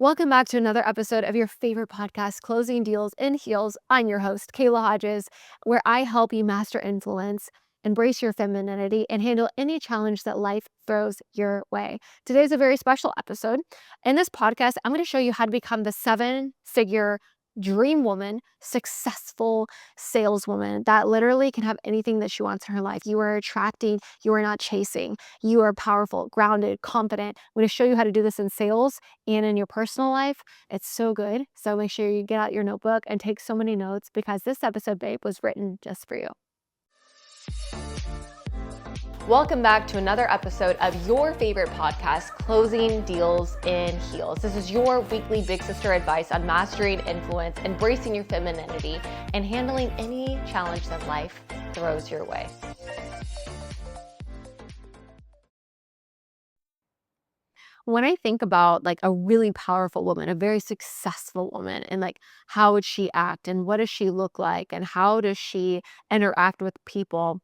Welcome back to another episode of your favorite podcast, Closing Deals in Heels. I'm your host, Kayla Hodges, where I help you master influence, embrace your femininity, and handle any challenge that life throws your way. Today's a very special episode. In this podcast, I'm going to show you how to become the seven-figure dream woman, successful saleswoman that literally can have anything that she wants in her life. You are attracting, you are not chasing. You are powerful, grounded, confident. I'm going to show you how to do this in sales and in your personal life. It's so good. So make sure you get out your notebook and take so many notes because this episode, babe, was written just for you. Welcome back to another episode of your favorite podcast, Closing Deals in Heels. This is your weekly big sister advice on mastering influence, embracing your femininity, and handling any challenge that life throws your way. When I think about like a really powerful woman, a very successful woman, and like how would she act and what does she look like and how does she interact with people,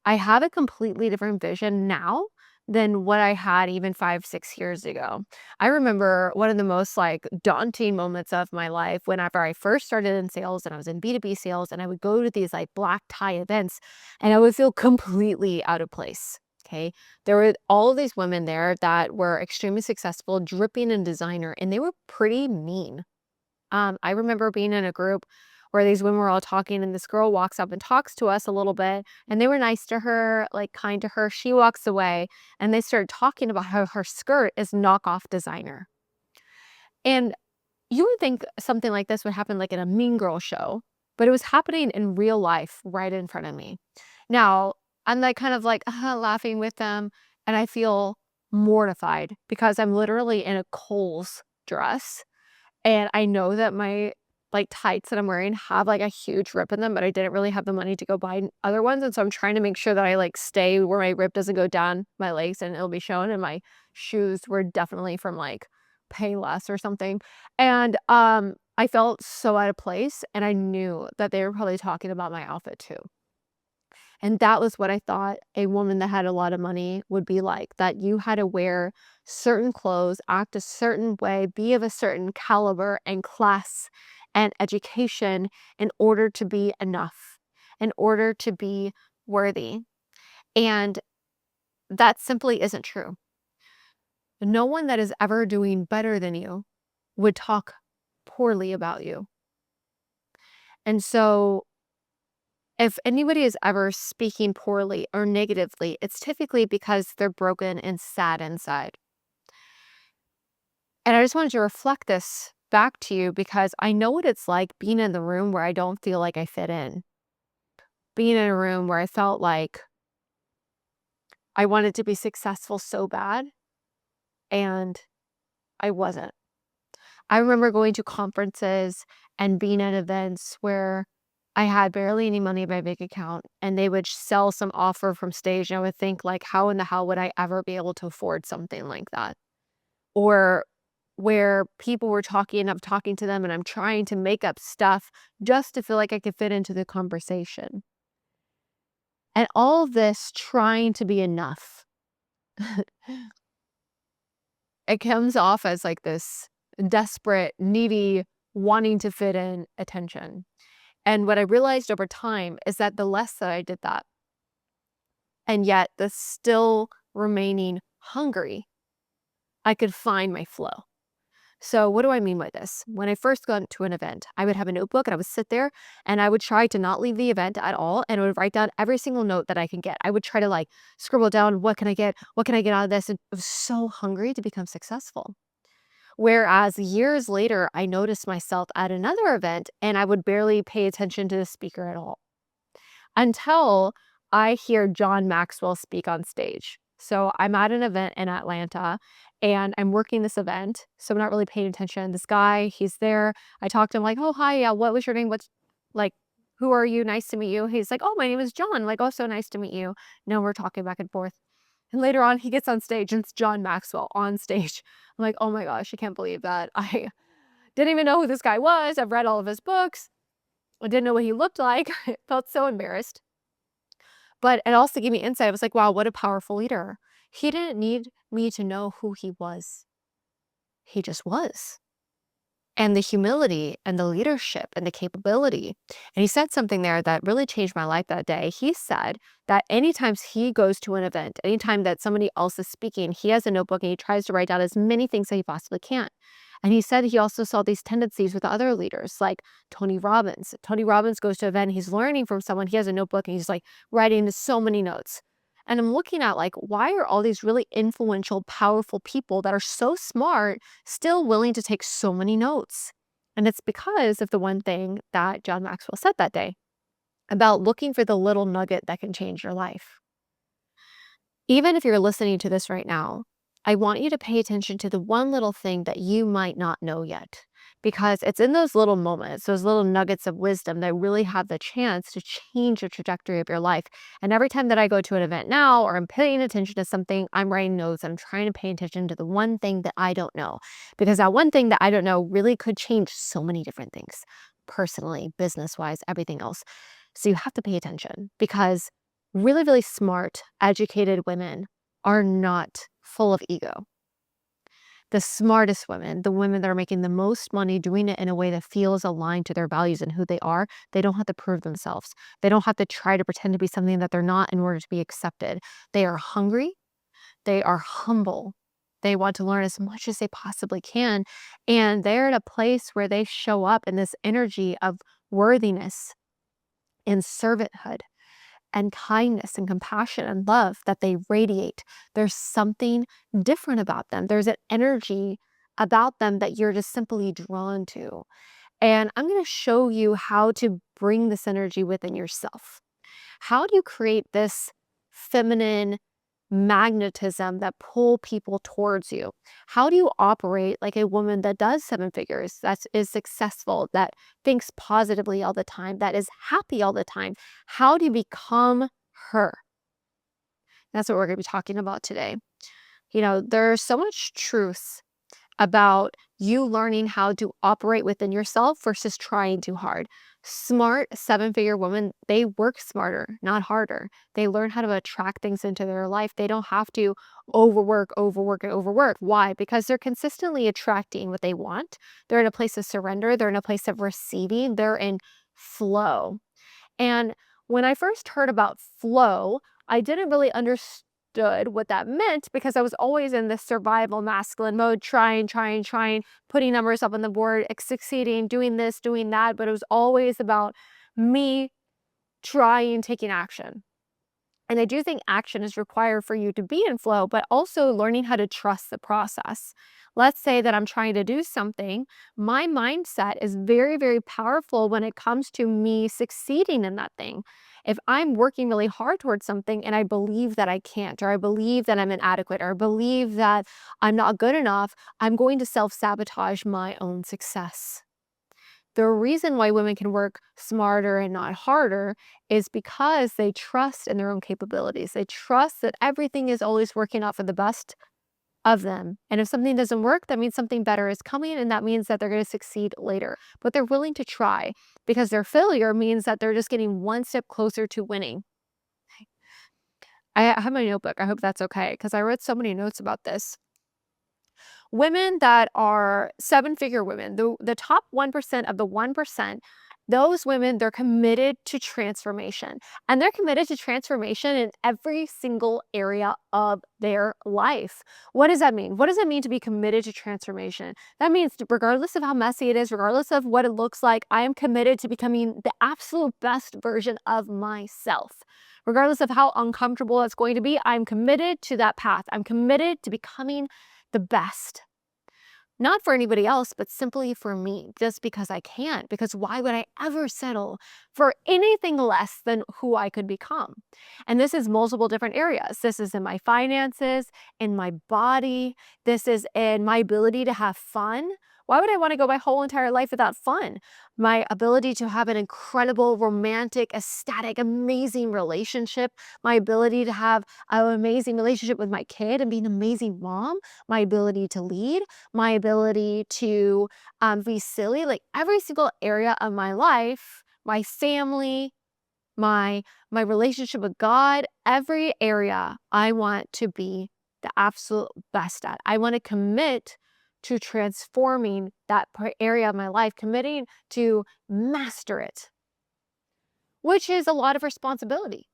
I have a completely different vision now than what I had even 5, 6 years ago. I remember one of the most like daunting moments of my life whenever I first started in sales and I was in B2B sales and I would go to these like black tie events and I would feel completely out of place. Okay. There were all of these women there that were extremely successful, dripping in designer, and they were pretty mean. I remember being in a group where these women were all talking, and this girl walks up and talks to us a little bit, and they were nice to her, like kind to her. She walks away, and they started talking about how her skirt is knockoff designer. And you would think something like this would happen like in a Mean Girl show, but it was happening in real life right in front of me. Now, I'm like kind of like laughing with them, and I feel mortified because I'm literally in a Kohl's dress and I know that my, like, tights that I'm wearing have, like, a huge rip in them, but I didn't really have the money to go buy other ones, and so I'm trying to make sure that I, like, stay where my rip doesn't go down my legs and it'll be shown, and my shoes were definitely from, like, Payless or something, and, I felt so out of place, and I knew that they were probably talking about my outfit too. And that was what I thought a woman that had a lot of money would be like, that you had to wear certain clothes, act a certain way, be of a certain caliber and class and education in order to be enough, in order to be worthy. And that simply isn't true. No one that is ever doing better than you would talk poorly about you. And so if anybody is ever speaking poorly or negatively, it's typically because they're broken and sad inside. And I just wanted to reflect this back to you because I know what it's like being in the room where I don't feel like I fit in, being in a room where I felt like I wanted to be successful so bad and I wasn't. I remember going to conferences and being at events where I had barely any money in my bank account and they would sell some offer from stage and I would think like, how in the hell would I ever be able to afford something like that? Or where people were talking and I'm talking to them and I'm trying to make up stuff just to feel like I could fit into the conversation. And all of this trying to be enough. It comes off as like this desperate, needy, wanting to fit in attention. And what I realized over time is that the less that I did that, and yet the still remaining hungry, I could find my flow. So what do I mean by this? When I first got to an event, I would have a notebook and I would sit there and I would try to not leave the event at all and I would write down every single note that I can get. I would try to like scribble down what can I get? What can I get out of this? And I was so hungry to become successful. Whereas years later, I noticed myself at another event and I would barely pay attention to the speaker at all until I hear John Maxwell speak on stage. So I'm at an event in Atlanta and I'm working this event. So I'm not really paying attention. This guy, he's there. I talked to him like, oh, hi, yeah, what was your name? What's like, who are you? Nice to meet you. He's like, oh, my name is John. Like, oh, so nice to meet you. No, we're talking back and forth. And later on, he gets on stage and it's John Maxwell on stage. I'm like, oh my gosh, I can't believe that. I didn't even know who this guy was. I've read all of his books. I didn't know what he looked like. I felt so embarrassed. But it also gave me insight. I was like, wow, what a powerful leader. He didn't need me to know who he was. He just was. and the humility and the leadership and the capability. And he said something there that really changed my life that day. He said that anytime he goes to an event, anytime that somebody else is speaking, he has a notebook and he tries to write down as many things that he possibly can. And he said he also saw these tendencies with other leaders like Tony Robbins. Tony Robbins goes to an event, he's learning from someone, he has a notebook and he's like writing so many notes. And I'm looking at like, why are all these really influential, powerful people that are so smart still willing to take so many notes? And it's because of the one thing that John Maxwell said that day about looking for the little nugget that can change your life. Even if you're listening to this right now, I want you to pay attention to the one little thing that you might not know yet, because it's in those little moments, those little nuggets of wisdom that really have the chance to change the trajectory of your life. And every time that I go to an event now or I'm paying attention to something, I'm writing notes. I'm trying to pay attention to the one thing that I don't know, because that one thing that I don't know really could change so many different things personally, business wise, everything else. So you have to pay attention because really, really smart, educated women are not full of ego. The smartest women, the women that are making the most money doing it in a way that feels aligned to their values and who they are, they don't have to prove themselves. They don't have to try to pretend to be something that they're not in order to be accepted. They are hungry. They are humble. They want to learn as much as they possibly can. And they're at a place where they show up in this energy of worthiness and servanthood and kindness and compassion and love that they radiate. There's something different about them. There's an energy about them that you're just simply drawn to. And I'm going to show you how to bring this energy within yourself. How do you create this feminine magnetism that pull people towards you? How do you operate like a woman that does seven figures, that is successful, that thinks positively all the time, that is happy all the time? How do you become her? That's what we're going to be talking about today. There's so much truth about you learning how to operate within yourself versus trying too hard. Smart seven-figure women, they work smarter, not harder. They learn how to attract things into their life. They don't have to overwork, overwork, and overwork. Why? Because they're consistently attracting what they want. They're in a place of surrender. They're in a place of receiving. They're in flow. And when I first heard about flow, I didn't really understood what that meant because I was always in this survival masculine mode, trying, putting numbers up on the board, succeeding, doing this, doing that. But it was always about me trying, taking action. And I do think action is required for you to be in flow, but also learning how to trust the process. Let's say that I'm trying to do something. My mindset is very, very powerful when it comes to me succeeding in that thing. If I'm working really hard towards something and I believe that I can't, or I believe that I'm inadequate, or I believe that I'm not good enough, I'm going to self-sabotage my own success. The reason why women can work smarter and not harder is because they trust in their own capabilities. They trust that everything is always working out for the best of them. And if something doesn't work, that means something better is coming, and that means that they're going to succeed later. But they're willing to try because their failure means that they're just getting one step closer to winning. I have my notebook. I hope that's okay because I wrote so many notes about this. Women that are seven-figure women, the top 1% of the 1%, those women, they're committed to transformation. And they're committed to transformation in every single area of their life. What does that mean? What does it mean to be committed to transformation? That means regardless of how messy it is, regardless of what it looks like, I am committed to becoming the absolute best version of myself. Regardless of how uncomfortable it's going to be, I'm committed to that path. I'm committed to becoming the best. Not for anybody else, but simply for me, just because I can. Because why would I ever settle for anything less than who I could become? And this is multiple different areas. This is in my finances, in my body. This is in my ability to have fun. Why would I want to go my whole entire life without fun? My ability to have an incredible, romantic, ecstatic, amazing relationship. My ability to have an amazing relationship with my kid and be an amazing mom. My ability to lead, my ability to be silly, like every single area of my life, my family, my relationship with God, every area I want to be the absolute best at. I want to commit to transforming that area of my life, committing to master it, which is a lot of responsibility.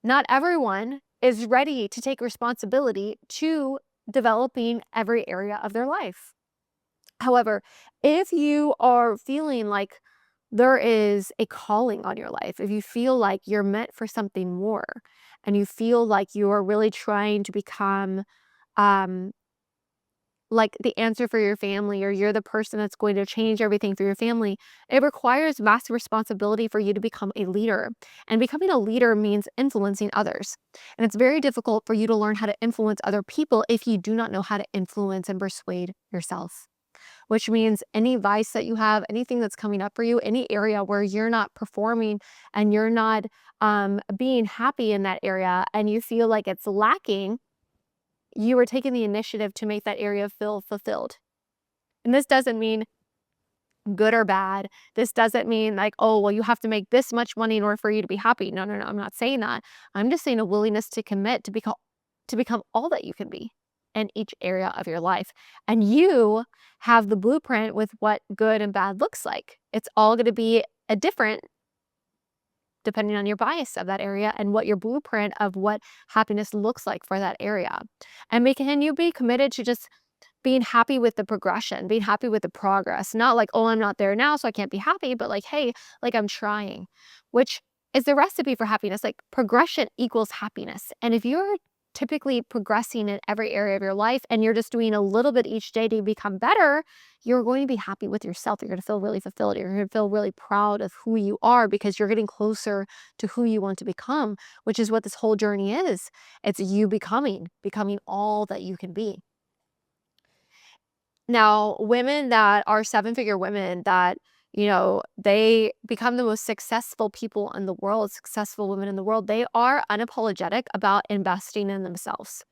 Not everyone is ready to take responsibility to developing every area of their life. However, if you are feeling like there is a calling on your life, if you feel like you're meant for something more, and you feel like you are really trying to become um, like the answer for your family, or you're the person that's going to change everything for your family, it requires massive responsibility for you to become a leader. And becoming a leader means influencing others. And it's very difficult for you to learn how to influence other people if you do not know how to influence and persuade yourself. Which means any vice that you have, anything that's coming up for you, any area where you're not performing and you're not being happy in that area and you feel like it's lacking, you are taking the initiative to make that area feel fulfilled. And this doesn't mean good or bad. This doesn't mean like, oh, well, you have to make this much money in order for you to be happy. No, no, no. I'm not saying that. I'm just saying a willingness to commit to become all that you can be in each area of your life. And you have the blueprint with what good and bad looks like. It's all going to be a different depending on your bias of that area and what your blueprint of what happiness looks like for that area. And can you be committed to just being happy with the progression, being happy with the progress, not like, oh, I'm not there now, so I can't be happy, but like, hey, like I'm trying, which is the recipe for happiness. Like progression equals happiness. And if you're typically progressing in every area of your life and you're just doing a little bit each day to become better, you're going to be happy with yourself. You're going to feel really fulfilled. You're going to feel really proud of who you are because you're getting closer to who you want to become, which is what this whole journey is. It's you becoming all that you can be. Now, women that are seven-figure women that, they become the most successful people in the world, successful women in the world, they are unapologetic about investing in themselves.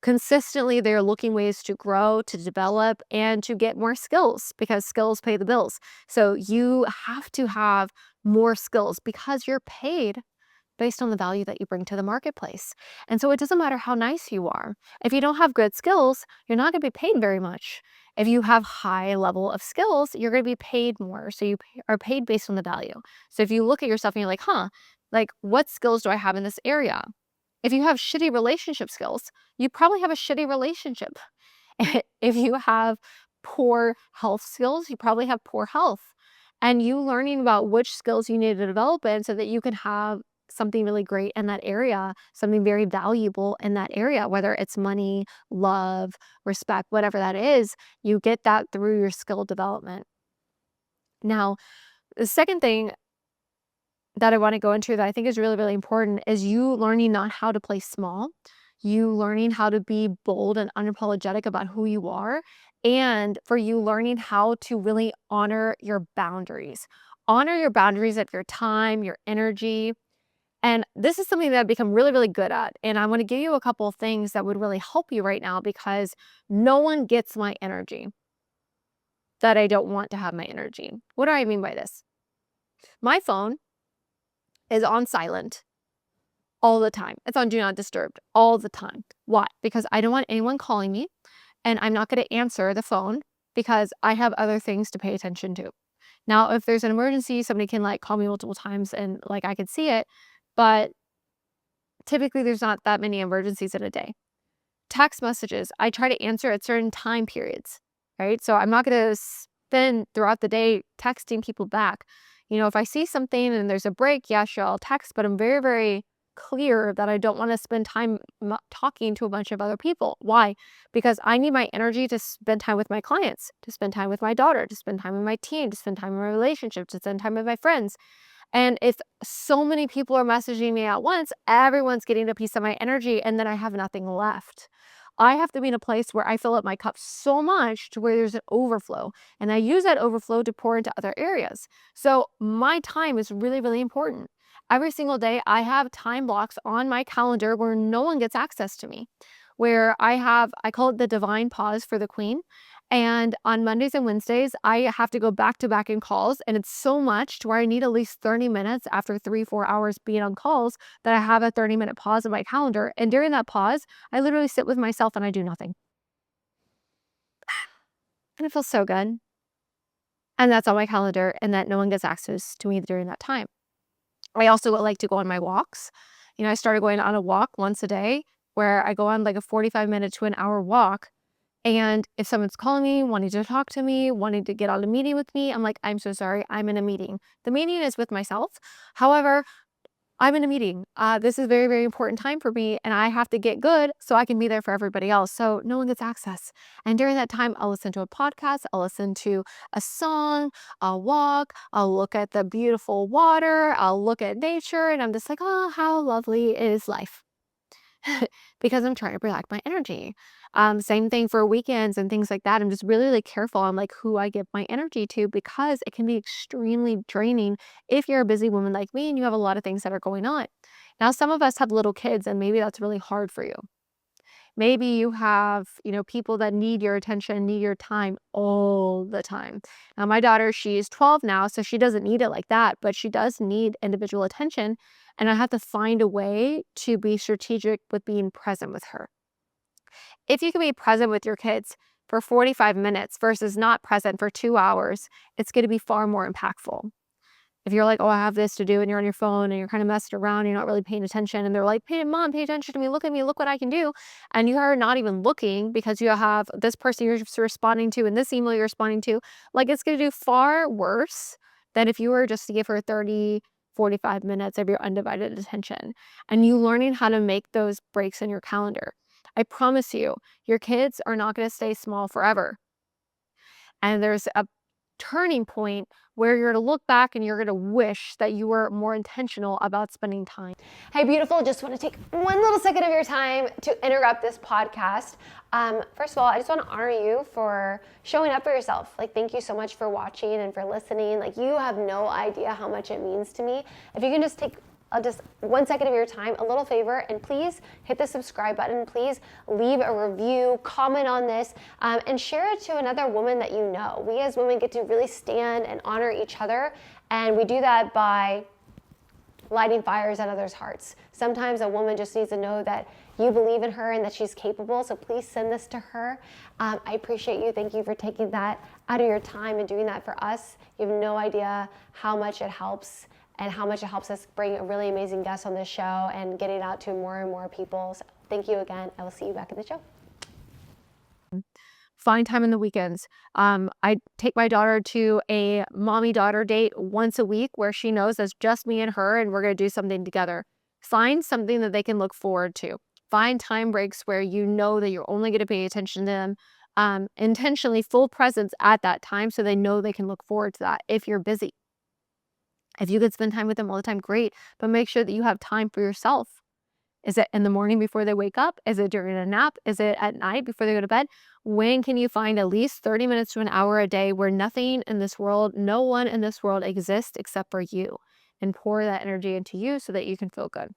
Consistently, they're looking ways to grow, to develop, and to get more skills because skills pay the bills. So you have to have more skills because you're paid based on the value that you bring to the marketplace. And so it doesn't matter how nice you are. If you don't have good skills, you're not going to be paid very much. If you have high level of skills, you're going to be paid more. So you are paid based on the value. So if you look at yourself and you're like, like what skills do I have in this area? If you have shitty relationship skills, you probably have a shitty relationship. If you have poor health skills, you probably have poor health. And you learning about which skills you need to develop in so that you can have something really great in that area, something very valuable in that area, whether it's money, love, respect, whatever that is, you get that through your skill development. Now, the second thing that I want to go into that I think is really, really important is you learning not how to play small, you learning how to be bold and unapologetic about who you are, and for you learning how to really honor your boundaries. Honor your boundaries of your time, your energy. And this is something that I've become really, really good at. And I want to give you a couple of things that would really help you right now because no one gets my energy that I don't want to have my energy. What do I mean by this? My phone is on silent all the time. It's on do not disturb all the time. Why? Because I don't want anyone calling me and I'm not going to answer the phone because I have other things to pay attention to. Now, if there's an emergency, somebody can like call me multiple times and like I could see it, but typically there's not that many emergencies in a day. Text messages, I try to answer at certain time periods, right? So I'm not going to spend throughout the day texting people back. If I see something and there's a break, yeah, sure, I'll text, but I'm very, very clear that I don't want to spend time talking to a bunch of other people. Why? Because I need my energy to spend time with my clients, to spend time with my daughter, to spend time with my team, to spend time in my relationship, to spend time with my friends. And if so many people are messaging me at once, everyone's getting a piece of my energy and then I have nothing left. I have to be in a place where I fill up my cup so much to where there's an overflow. And I use that overflow to pour into other areas. So my time is really, really important. Every single day, I have time blocks on my calendar where no one gets access to me, where I call it the divine pause for the queen. And on Mondays and Wednesdays, I have to go back to back in calls. And it's so much to where I need at least 30 minutes after 3, 4 hours being on calls that I have a 30-minute pause in my calendar. And during that pause, I literally sit with myself and I do nothing. And it feels so good. And that's on my calendar, and that no one gets access to me during that time. I also would like to go on my walks. I started going on a walk once a day where I go on like a 45-minute to an hour walk. And if someone's calling me, wanting to talk to me, wanting to get on a meeting with me, I'm like, I'm so sorry, I'm in a meeting. The meeting is with myself. However, I'm in a meeting. This is very, very important time for me, and I have to get good so I can be there for everybody else. So no one gets access. And during that time, I'll listen to a podcast, I'll listen to a song, I'll walk, I'll look at the beautiful water, I'll look at nature, and I'm just like, oh, how lovely is life. Because I'm trying to protect my energy. Same thing for weekends and things like that. I'm just really, really careful on like who I give my energy to because it can be extremely draining if you're a busy woman like me and you have a lot of things that are going on. Now, some of us have little kids and maybe that's really hard for you. Maybe you have, people that need your attention, need your time all the time. Now, my daughter, she's 12 now, so she doesn't need it like that, but she does need individual attention. And I have to find a way to be strategic with being present with her. If you can be present with your kids for 45 minutes versus not present for 2 hours, it's going to be far more impactful. If you're like, oh, I have this to do, and you're on your phone and you're kind of messing around, you're not really paying attention, and they're like, hey, mom, pay attention to me, look at me, look what I can do. And you are not even looking because you have this person you're just responding to and this email you're responding to, like it's going to do far worse than if you were just to give her 30, 45 minutes of your undivided attention and you learning how to make those breaks in your calendar. I promise you, your kids are not going to stay small forever. And there's a turning point where you're going to look back and you're going to wish that you were more intentional about spending time. Hey, beautiful. Just want to take one little second of your time to interrupt this podcast. First of all, I just want to honor you for showing up for yourself. Like, thank you so much for watching and for listening. Like, you have no idea how much it means to me. If you can just take just 1 second of your time, a little favor, and please hit the subscribe button. Please leave a review, comment on this, and share it to another woman that you know. We as women get to really stand and honor each other, and we do that by lighting fires at others' hearts. Sometimes a woman just needs to know that you believe in her and that she's capable, so please send this to her. I appreciate you. Thank you for taking that out of your time and doing that for us. You have no idea how much it helps and how much it helps us bring a really amazing guest on this show and get it out to more and more people. So thank you again. I will see you back in the show. Find time in the weekends. I take my daughter to a mommy-daughter date once a week where she knows it's just me and her and we're going to do something together. Find something that they can look forward to. Find time breaks where you know that you're only going to pay attention to them. Intentionally full presence at that time so they know they can look forward to that if you're busy. If you could spend time with them all the time, great, but make sure that you have time for yourself. Is it in the morning before they wake up? Is it during a nap? Is it at night before they go to bed? When can you find at least 30 minutes to an hour a day where nothing in this world, no one in this world exists except for you, and pour that energy into you so that you can feel good?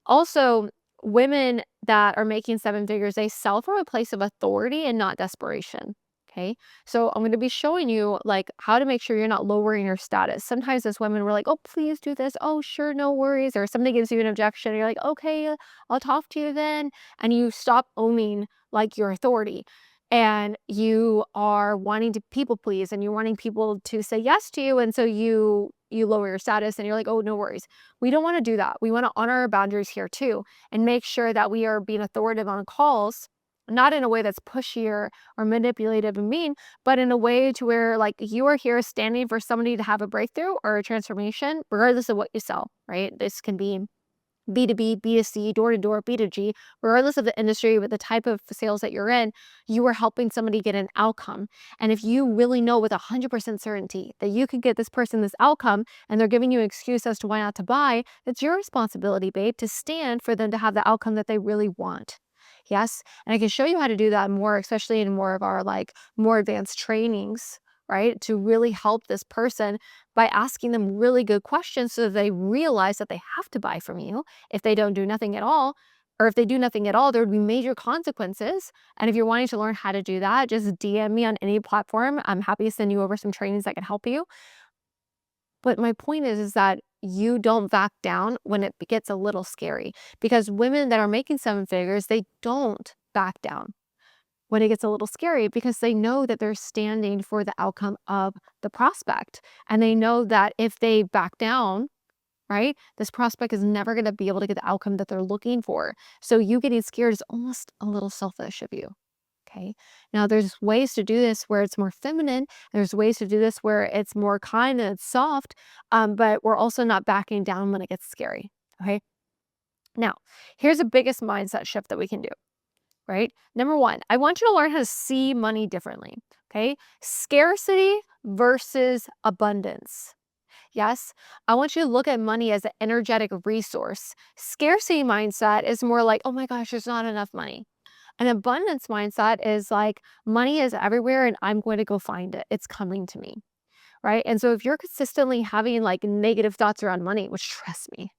Also, women that are making seven figures, they sell from a place of authority and not desperation. Okay. So I'm going to be showing you like how to make sure you're not lowering your status. Sometimes as women, we're like, oh, please do this. Oh, sure. No worries. Or somebody gives you an objection. And you're like, okay, I'll talk to you then. And you stop owning like your authority and you are wanting to people please and you're wanting people to say yes to you. And so you lower your status and you're like, oh, no worries. We don't want to do that. We want to honor our boundaries here too and make sure that we are being authoritative on calls, not in a way that's pushy or manipulative and mean, but in a way to where like you are here standing for somebody to have a breakthrough or a transformation, regardless of what you sell, right? This can be B2B, B2C, door-to-door, B2G, regardless of the industry, with the type of sales that you're in, you are helping somebody get an outcome. And if you really know with 100% certainty that you can get this person this outcome and they're giving you an excuse as to why not to buy, it's your responsibility, babe, to stand for them to have the outcome that they really want. Yes. And I can show you how to do that more, especially in more of our like more advanced trainings, right? To really help this person by asking them really good questions so that they realize that they have to buy from you if they don't do nothing at all. Or if they do nothing at all, there would be major consequences. And if you're wanting to learn how to do that, just DM me on any platform. I'm happy to send you over some trainings that can help you. But my point is that you don't back down when it gets a little scary because women that are making seven figures, they don't back down. when it gets a little scary because they know that they're standing for the outcome of the prospect. And they know that if they back down, right, this prospect is never going to be able to get the outcome that they're looking for. So you getting scared is almost a little selfish of you. Okay. Now there's ways to do this where it's more feminine. There's ways to do this where it's more kind and it's soft. But we're also not backing down when it gets scary. Okay. Now, here's the biggest mindset shift that we can do, right? Number one, I want you to learn how to see money differently. Okay. Scarcity versus abundance. Yes, I want you to look at money as an energetic resource. Scarcity mindset is more like, oh my gosh, there's not enough money. An abundance mindset is like, money is everywhere and I'm going to go find it. It's coming to me. Right. And so if you're consistently having like negative thoughts around money, which trust me,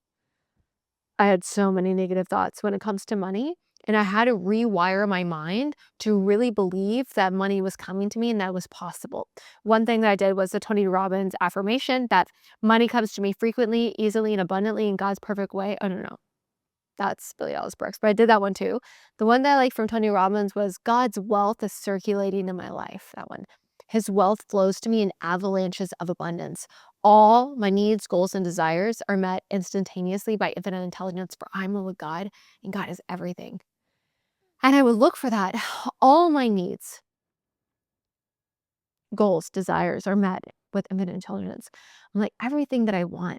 I had so many negative thoughts when it comes to money. And I had to rewire my mind to really believe that money was coming to me and that was possible. One thing that I did was the Tony Robbins affirmation that money comes to me frequently, easily, and abundantly in God's perfect way. Oh, no. That's Billy Alice Brooks, but I did that one too. The one that I like from Tony Robbins was God's wealth is circulating in my life. That one. His wealth flows to me in avalanches of abundance. All my needs, goals, and desires are met instantaneously by infinite intelligence, for I'm one with God, and God is everything. And I would look for that. All my needs, goals, desires are met with infinite intelligence. I'm like, everything that I want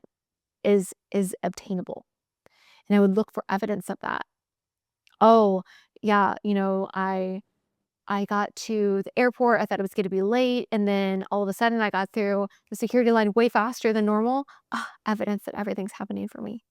is obtainable. And I would look for evidence of that. Oh, yeah, I got to the airport, I thought it was gonna be late, and then all of a sudden I got through the security line way faster than normal. Ah, evidence that everything's happening for me,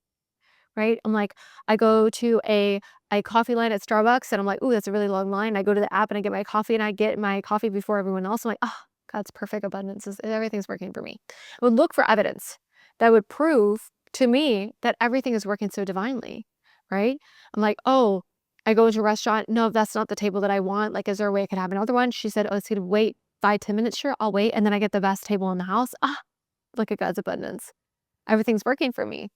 right? I'm like, I go to a coffee line at Starbucks and I'm like, "Ooh, that's a really long line." I go to the app and I get my coffee and I get my coffee before everyone else. I'm like, "Ah, God's perfect abundance is everything's working for me." I would look for evidence that would prove to me that everything is working so divinely, right? I'm like, "Oh, I go to a restaurant. No, that's not the table that I want. Like, is there a way I could have another one?" She said, "Oh, it's gonna wait 5, 10 minutes." Sure, I'll wait. And then I get the best table in the house. Ah, look at God's abundance. Everything's working for me.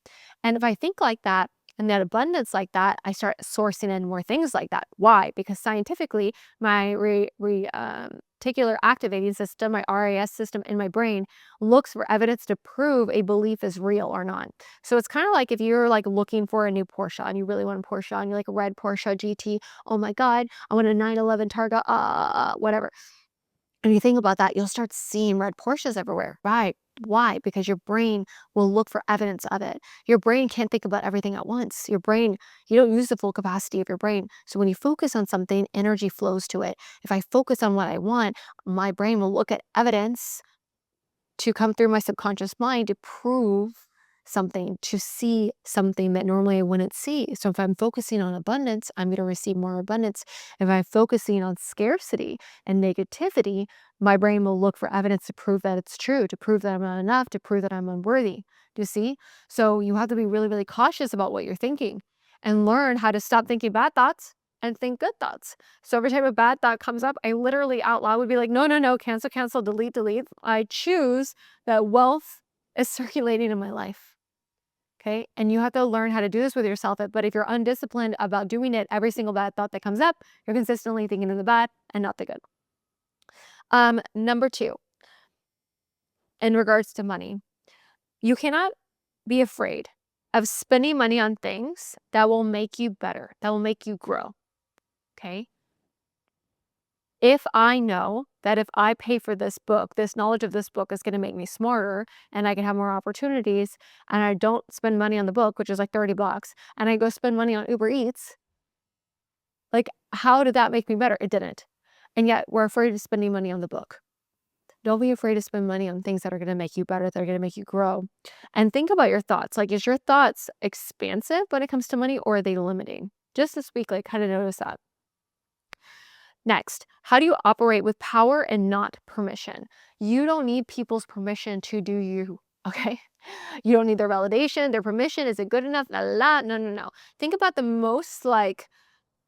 And if I think like that and that abundance like that, I start sourcing in more things like that. Why? Because scientifically, my reticular activating system, my RAS system in my brain looks for evidence to prove a belief is real or not. So it's kind of like if you're like looking for a new Porsche and you really want a Porsche and you like a red Porsche GT. Oh my God, I want a 911 Targa, whatever. And you think about that, you'll start seeing red Porsches everywhere, right? Why? Because your brain will look for evidence of it. Your brain can't think about everything at once. Your brain, you don't use the full capacity of your brain. So when you focus on something, energy flows to it. If I focus on what I want, my brain will look at evidence to come through my subconscious mind to prove something, to see something that normally I wouldn't see. So if I'm focusing on abundance, I'm going to receive more abundance. If I'm focusing on scarcity and negativity, my brain will look for evidence to prove that it's true, to prove that I'm not enough, to prove that I'm unworthy. Do you see? So you have to be really, really cautious about what you're thinking and learn how to stop thinking bad thoughts and think good thoughts. So every time a bad thought comes up, I literally out loud would be like, no, no, no, cancel, cancel, delete, delete. I choose that wealth is circulating in my life. Okay. And you have to learn how to do this with yourself. But if you're undisciplined about doing it, every single bad thought that comes up, you're consistently thinking of the bad and not the good. Number two, in regards to money, you cannot be afraid of spending money on things that will make you better, that will make you grow. Okay. If I know that if I pay for this book, this knowledge of this book is going to make me smarter and I can have more opportunities, and I don't spend money on the book, which is like $30, and I go spend money on Uber Eats, like, how did that make me better? It didn't. And yet we're afraid of spending money on the book. Don't be afraid to spend money on things that are going to make you better, that are going to make you grow. And think about your thoughts. Like, is your thoughts expansive when it comes to money, or are they limiting? Just this week, like, kind of notice that. Next, how do you operate with power and not permission? You don't need people's permission to do you, okay? You don't need their validation, their permission. Is it good enough? La, la, la. No, no, no. Think about the most like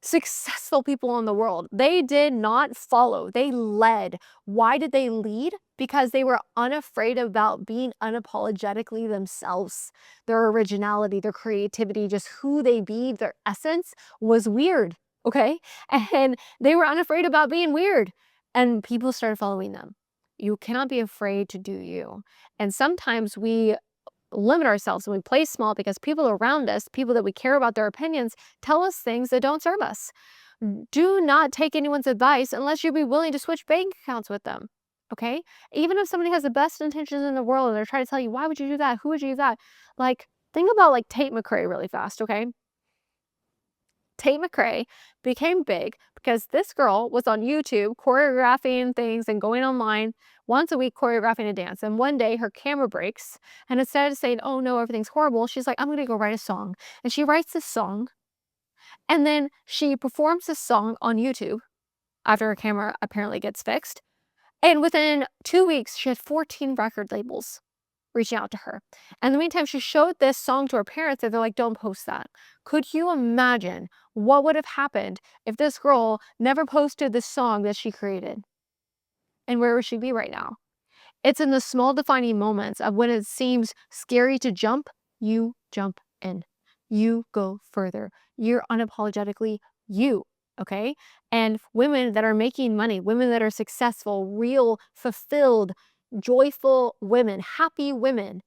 successful people in the world. They did not follow, they led. Why did they lead? Because they were unafraid about being unapologetically themselves. Their originality, their creativity, just who they be, their essence was weird. okay? And they were unafraid about being weird, and people started following them. You cannot be afraid to do you. And sometimes we limit ourselves and we play small because people around us, people that we care about their opinions, tell us things that don't serve us. Do not take anyone's advice unless you be willing to switch bank accounts with them. Okay? Even if somebody has the best intentions in the world and they're trying to tell you, why would you do that? Who would you do that? Like, think about like Tate McRae really fast, okay? Tate McRae became big because this girl was on YouTube choreographing things and going online once a week choreographing a dance. And one day her camera breaks, and instead of saying, oh no, everything's horrible, she's like, I'm gonna go write a song. And she writes this song, and then she performs this song on YouTube after her camera apparently gets fixed. And within 2 weeks, she had 14 record labels reaching out to her. And in the meantime, she showed this song to her parents and they're like, don't post that. Could you imagine what would have happened if this girl never posted this song that she created? And where would she be right now? It's in the small defining moments of when it seems scary to jump, you jump in. You go further. You're unapologetically you, okay? And women that are making money, women that are successful, real, fulfilled, joyful women, happy women,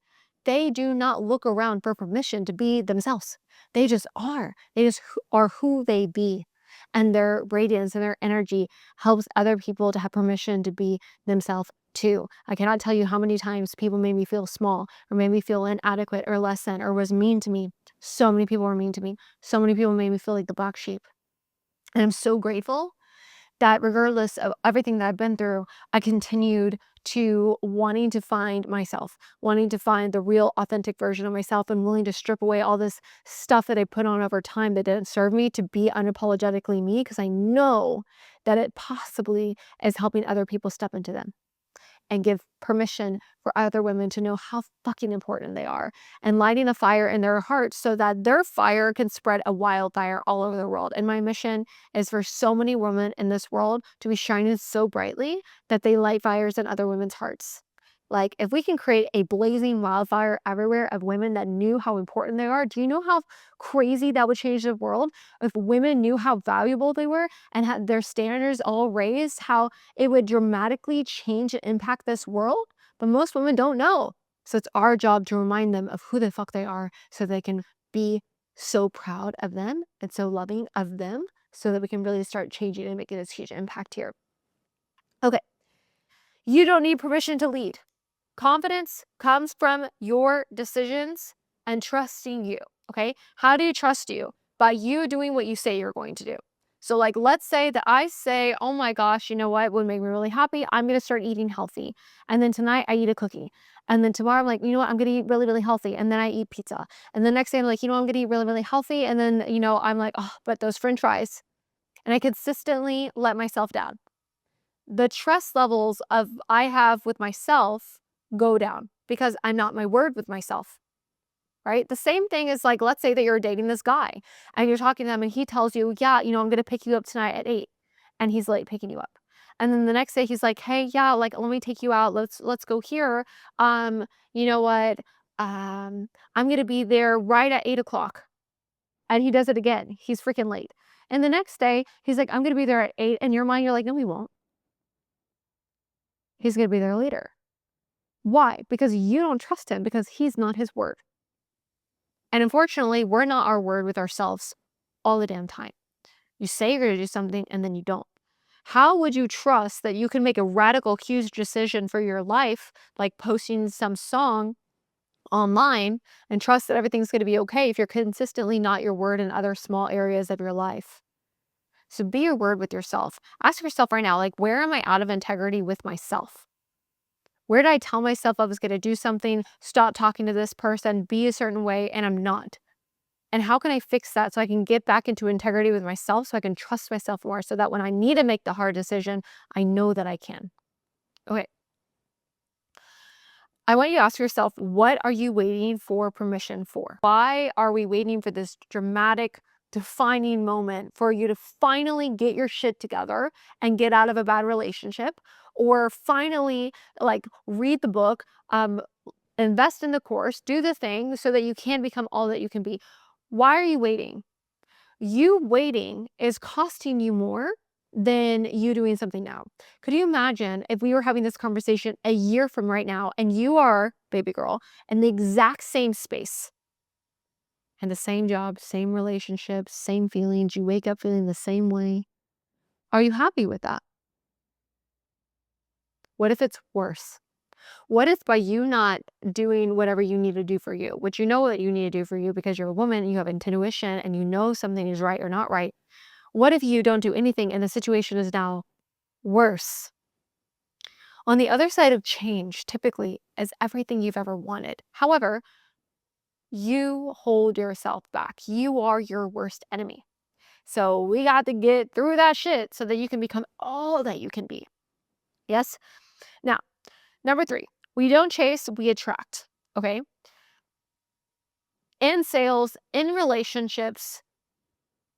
they do not look around for permission to be themselves. They just are. They just are who they be. And their radiance and their energy helps other people to have permission to be themselves too. I cannot tell you how many times people made me feel small or made me feel inadequate or less than or was mean to me. So many people were mean to me. So many people made me feel like the black sheep. And I'm so grateful that regardless of everything that I've been through, I continued to wanting to find myself, wanting to find the real authentic version of myself and willing to strip away all this stuff that I put on over time that didn't serve me to be unapologetically me because I know that it possibly is helping other people step into them and give permission for other women to know how fucking important they are and lighting a fire in their hearts so that their fire can spread a wildfire all over the world. And my mission is for so many women in this world to be shining so brightly that they light fires in other women's hearts. Like, if we can create a blazing wildfire everywhere of women that knew how important they are, do you know how crazy that would change the world? If women knew how valuable they were and had their standards all raised, how it would dramatically change and impact this world? But most women don't know. So it's our job to remind them of who the fuck they are so they can be so proud of them and so loving of them so that we can really start changing and making this huge impact here. Okay, you don't need permission to lead. Confidence comes from your decisions and trusting you, okay? How do you trust you? By you doing what you say you're going to do. So like, let's say that I say, oh my gosh, you know what would make me really happy? I'm going to start eating healthy. And then tonight I eat a cookie. And then tomorrow I'm like, you know what? I'm going to eat really, really healthy. And then I eat pizza. And the next day I'm like, you know, I'm going to eat really, really healthy. And then, you know, I'm like, oh, but those French fries. And I consistently let myself down. The trust levels of I have with myself go down because I'm not my word with myself, right? The same thing is like, let's say that you're dating this guy and you're talking to him and he tells you, yeah, you know, I'm going to pick you up tonight at 8 and he's late picking you up. And then the next day he's like, hey, yeah, like, let me take you out. Let's go here. You know what? I'm going to be there right at 8 o'clock. And he does it again. He's freaking late. And the next day he's like, I'm going to be there at 8. And in your mind, you're like, no, he won't. He's going to be there later. Why? Because you don't trust him because he's not his word. And unfortunately, we're not our word with ourselves all the damn time. You say you're going to do something and then you don't. How would you trust that you can make a radical, huge decision for your life, like posting some song online, and trust that everything's going to be okay if you're consistently not your word in other small areas of your life? So be your word with yourself. Ask yourself right now, like, where am I out of integrity with myself? Where did I tell myself I was going to do something, stop talking to this person, be a certain way, and I'm not? And how can I fix that so I can get back into integrity with myself so I can trust myself more so that when I need to make the hard decision, I know that I can? Okay. I want you to ask yourself, what are you waiting for permission for? Why are we waiting for this dramatic, defining moment for you to finally get your shit together and get out of a bad relationship? Or finally, like, read the book, invest in the course, do the thing so that you can become all that you can be. Why are you waiting? You waiting is costing you more than you doing something now. Could you imagine if we were having this conversation a year from right now and you are, baby girl, in the exact same space and the same job, same relationships, same feelings, you wake up feeling the same way? Are you happy with that? What if it's worse? What if by you not doing whatever you need to do for you, which you know that you need to do for you because you're a woman and you have intuition and you know something is right or not right? What if you don't do anything and the situation is now worse? On the other side of change, typically, is everything you've ever wanted. However, you hold yourself back. You are your worst enemy. So we got to get through that shit so that you can become all that you can be. Yes? Now, number three, we don't chase, we attract. Okay? In sales, in relationships,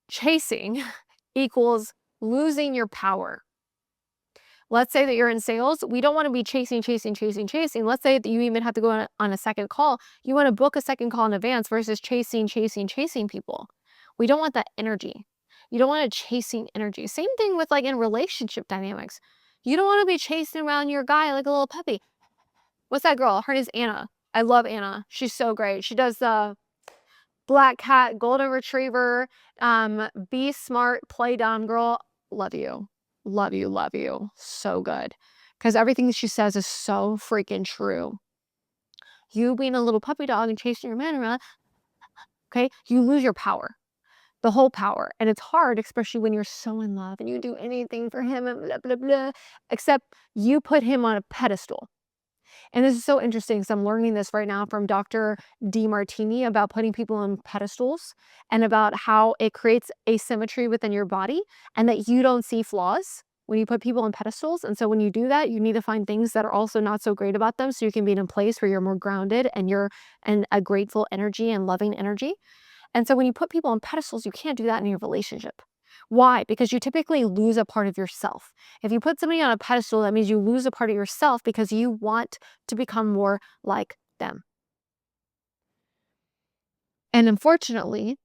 chasing equals losing your power. Let's say that you're in sales. We don't want to be chasing, chasing, chasing, chasing. Let's say that you even have to go on a second call. You want to book a second call in advance versus chasing, chasing, chasing people. We don't want that energy. You don't want a chasing energy. Same thing with like in relationship dynamics. You don't want to be chasing around your guy like a little puppy. What's that girl? Her name's Anna. I love Anna. She's so great. She does the black cat, golden retriever, be smart, play dumb girl. Love you. Love you, love you. So good. Because everything that she says is so freaking true. You being a little puppy dog and chasing your man around, okay, you lose your power, the whole power. And it's hard, especially when you're so in love and you do anything for him and blah, blah, blah, except you put him on a pedestal. And this is so interesting because I'm learning this right now from Dr. Martini about putting people on pedestals and about how it creates asymmetry within your body and that you don't see flaws when you put people on pedestals. And so when you do that, you need to find things that are also not so great about them so you can be in a place where you're more grounded and you're in a grateful energy and loving energy. And so when you put people on pedestals, you can't do that in your relationship. Why? Because you typically lose a part of yourself. If you put somebody on a pedestal, that means you lose a part of yourself because you want to become more like them. And unfortunately,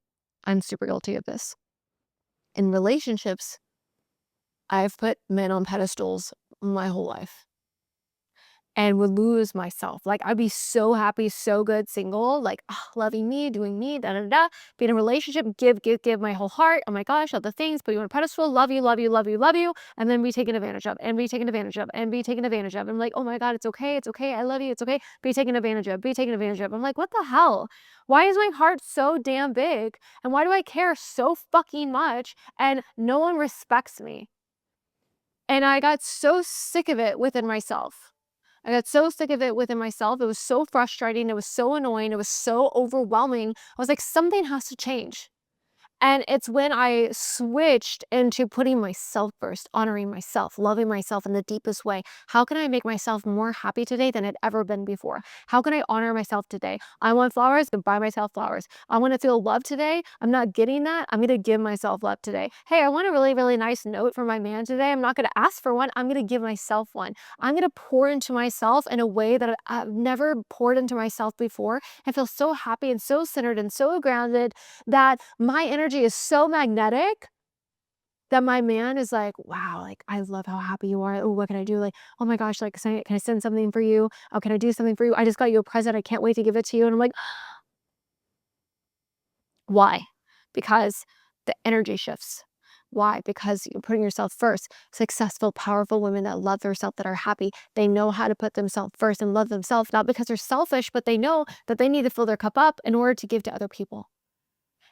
I'm super guilty of this. In relationships, I've put men on pedestals my whole life and would lose myself. Like I'd be so happy, so good, single, like loving me, doing me, da da da. Be in a relationship, give my whole heart. Oh my gosh, all the things, put you on a pedestal, love you, love you, love you, love you, and then be taken advantage of, and be taken advantage of, and be taken advantage of. I'm like, oh my god, it's okay, I love you, it's okay. Be taken advantage of, be taken advantage of. I'm like, what the hell? Why is my heart so damn big? And why do I care so fucking much? And no one respects me. And I got so sick of it within myself. I got so sick of it within myself. It was so frustrating. It was so annoying. It was so overwhelming. I was like, something has to change. And it's when I switched into putting myself first, honoring myself, loving myself in the deepest way. How can I make myself more happy today than I'd ever been before? How can I honor myself today? I want flowers, then buy myself flowers. I want to feel love today. I'm not getting that. I'm going to give myself love today. Hey, I want a really, really nice note from my man today. I'm not going to ask for one. I'm going to give myself one. I'm going to pour into myself in a way that I've never poured into myself before. I feel so happy and so centered and so grounded that my energy is so magnetic that my man is like, wow, like, I love how happy you are. Oh, what can I do? Like, oh my gosh, like, can I send something for you? Oh, can I do something for you? I just got you a present. I can't wait to give it to you. And I'm like, why? Because the energy shifts. Why? Because you're putting yourself first. Successful, powerful women that love themselves, that are happy, they know how to put themselves first and love themselves, not because they're selfish, but they know that they need to fill their cup up in order to give to other people.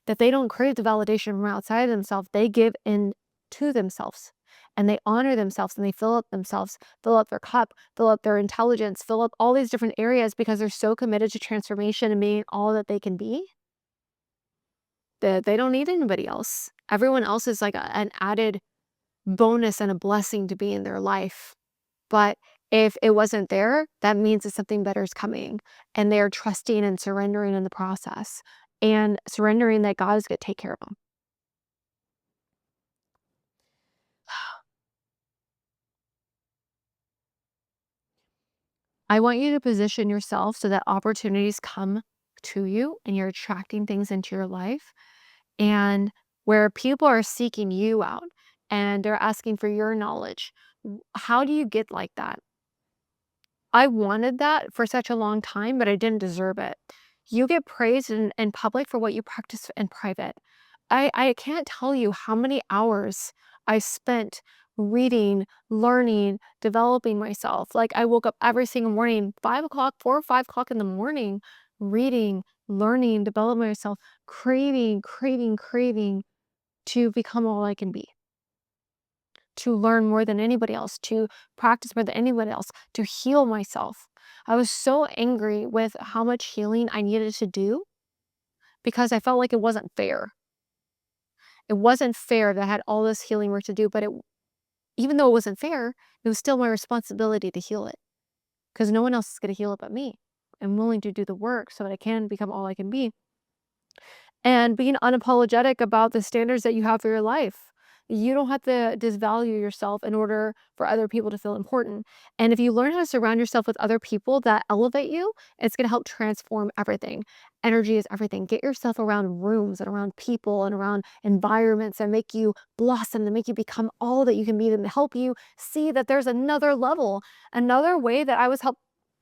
That they don't crave the validation from outside of themselves. They give in to themselves and they honor themselves and they fill up themselves, fill up their cup, fill up their intelligence, fill up all these different areas because they're so committed to transformation and being all that they can be that they don't need anybody else. Everyone else is like an added bonus and a blessing to be in their life. But if it wasn't there, that means that something better is coming and they're trusting and surrendering in the process and surrendering that God is going to take care of them. I want you to position yourself so that opportunities come to you and you're attracting things into your life. And where people are seeking you out and they're asking for your knowledge. How do you get like that? I wanted that for such a long time, but I didn't deserve it. You get praised in public for what you practice in private. I can't tell you how many hours I spent reading, learning, developing myself. Like I woke up every single morning, 5 o'clock, 4 or 5 o'clock in the morning, reading, learning, developing myself, craving, craving, craving to become all I can be, to learn more than anybody else, to practice more than anybody else, to heal myself. I was so angry with how much healing I needed to do because I felt like it wasn't fair. It wasn't fair that I had all this healing work to do, but even though it wasn't fair, it was still my responsibility to heal it because no one else is going to heal it but me. I'm willing to do the work so that I can become all I can be. And being unapologetic about the standards that you have for your life. You don't have to disvalue yourself in order for other people to feel important. And if you learn how to surround yourself with other people that elevate you, it's going to help transform everything. Energy is everything. Get yourself around rooms and around people and around environments that make you blossom, that make you become all that you can be, and help you see that there's another level. Another way that I was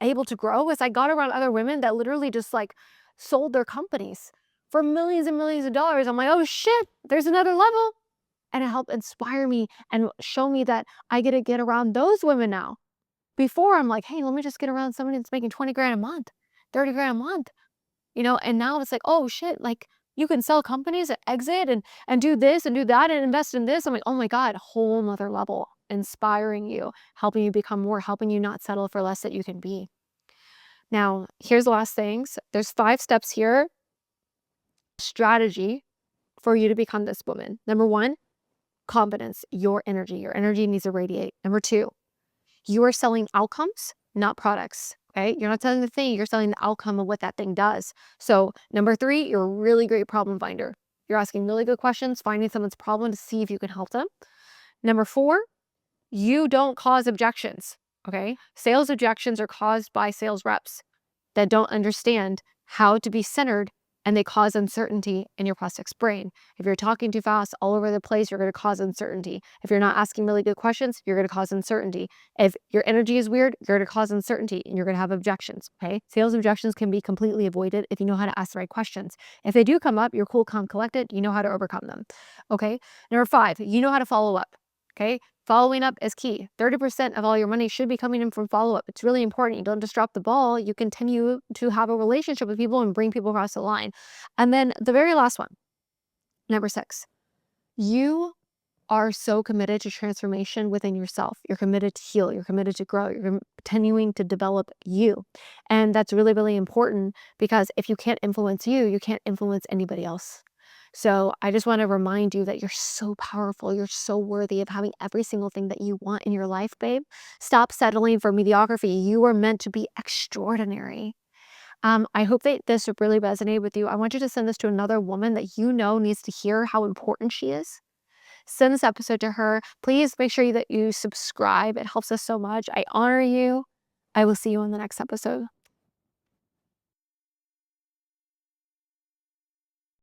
able to grow is I got around other women that literally just like sold their companies for millions and millions of dollars. I'm like, oh shit, there's another level. And it helped inspire me and show me that I get to get around those women now. Before I'm like, hey, let me just get around somebody that's making 20 grand a month, 30 grand a month, and now it's like, oh shit, like you can sell companies and exit and do this and do that and invest in this. I'm like, oh my God, whole nother level, inspiring you, helping you become more, helping you not settle for less that you can be. Now, here's the last things. There's 5 steps here, strategy for you to become this woman. Number 1, confidence, your energy. Your energy needs to radiate. Number 2, you are selling outcomes, not products. Okay. You're not selling the thing, you're selling the outcome of what that thing does. So, number 3, you're a really great problem finder. You're asking really good questions, finding someone's problem to see if you can help them. Number 4, you don't cause objections. Okay. Sales objections are caused by sales reps that don't understand how to be centered, and they cause uncertainty in your prospect's brain. If you're talking too fast all over the place, you're going to cause uncertainty. If you're not asking really good questions, you're going to cause uncertainty. If your energy is weird, you're going to cause uncertainty and you're going to have objections. Okay. Sales objections can be completely avoided if you know how to ask the right questions. If they do come up, you're cool, calm, collected. You know how to overcome them. Okay. Number 5, you know how to follow up. Okay. Following up is key. 30% of all your money should be coming in from follow-up. It's really important. You don't just drop the ball. You continue to have a relationship with people and bring people across the line. And then the very last one, number 6, you are so committed to transformation within yourself. You're committed to heal. You're committed to grow. You're continuing to develop you. And that's really, really important because if you can't influence you, you can't influence anybody else. So I just want to remind you that you're so powerful. You're so worthy of having every single thing that you want in your life, babe. Stop settling for mediocrity. You are meant to be extraordinary. I hope that this really resonated with you. I want you to send this to another woman that you know needs to hear how important she is. Send this episode to her. Please make sure that you subscribe. It helps us so much. I honor you. I will see you in the next episode.